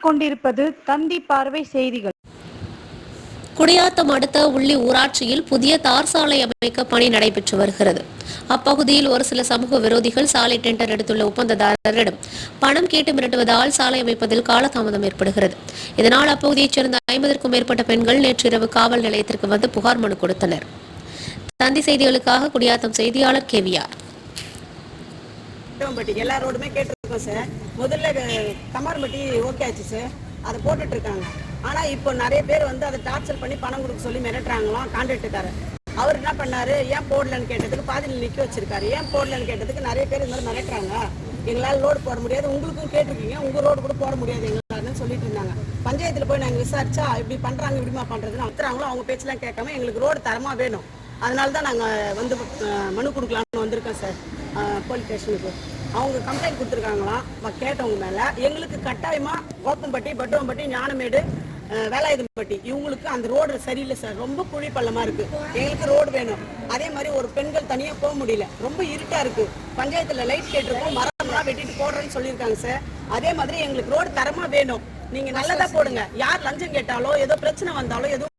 கொண்டிருப்பது தந்தி பார்வை செய்திகள். குடியாத்தம் அடுத்த உள்ளி ஊராட்சியில் புதிய தார் சாலை அமைக்க பணி நடைபெற்று வருகிறது. அப்பகுதியில் ஒரு சில சமூக விரோதிகள் சாலை டெண்டர் எடுத்துள்ள ஒப்பந்ததாரரிடம் பணம் கேட்டு மிரட்டுவதால் சாலை அமைப்பதில் காலதாமதம் ஏற்படுகிறது. இதனால் அப்பகுதியைச் சேர்ந்த 50க்கும் மேற்பட்ட பெண்கள் நேற்று இரவு காவல் நிலையத்திற்கு வந்து புகார் மனு கொடுத்தனர். தந்தி செய்திகளுக்காக குடியாத்தம் செய்தியாளர் கேவிஆர். எல்லா ரோடுமே கேட்டிருக்கோம் சார். முதல்ல கமார்பட்டி ஓகே ஆச்சு சார், அதை போட்டுட்டு இருக்காங்க. ஆனா இப்போ நிறைய பேர் வந்து அதை டார்ச்சர் பண்ணி பணம் கொடுக்க சொல்லி மிரட்டுறாங்களாம் கான்ட்ராக்டுக்காரர். அவர் என்ன பண்ணாரு, ஏன் போடலன்னு கேட்டதுக்கு பாதியில் நிக்க வச்சிருக்காரு. ஏன் போடலன்னு கேட்டதுக்கு நிறைய பேர் இந்த மாதிரி மிரட்டுறாங்க, எங்களால் லோடு போட முடியாது, உங்களுக்கும் கேட்டிருக்கீங்க, உங்க ரோடு கூட போட முடியாது எங்களால் சொல்லிட்டு இருந்தாங்க. பஞ்சாயத்துல போய் நாங்கள் விசாரிச்சா இப்படி பண்றாங்க இப்படிமா பண்றதுன்னு அத்துறாங்களோ அவங்க பேச்செல்லாம் கேட்காம எங்களுக்கு ரோடு தரமா வேணும், அதனால தான் நாங்கள் வந்து மனு கொடுக்கலாம்னு வந்திருக்கோம் சார் போலீஸ் ஸ்டேஷனுக்கு. அவங்க கம்ப்ளைண்ட் கொடுத்துருக்காங்களாம் கேட்டவங்க மேலே. எங்களுக்கு கட்டாயமாக கோப்பம்பட்டி, பட்டுவம்பட்டி, ஞானமேடு, வேலாயுதம்பட்டி இவங்களுக்கு அந்த ரோடு சரியில்லை சார். ரொம்ப குழி பள்ளமாக இருக்குது. எங்களுக்கு ரோடு வேணும். அதே மாதிரி ஒரு பெண்கள் தனியாக போக முடியல, ரொம்ப இருட்டாக இருக்குது. பஞ்சாயத்தில் லைட் கேட்டிருக்கோம், மரம்லாம் வெட்டிட்டு போடுறேன்னு சொல்லியிருக்காங்க சார். அதே மாதிரி எங்களுக்கு ரோடு தரமாக வேணும். நீங்கள் நல்லதாக போடுங்க. யார் லஞ்சம் கேட்டாலோ ஏதோ பிரச்சனை வந்தாலோ எதுவும்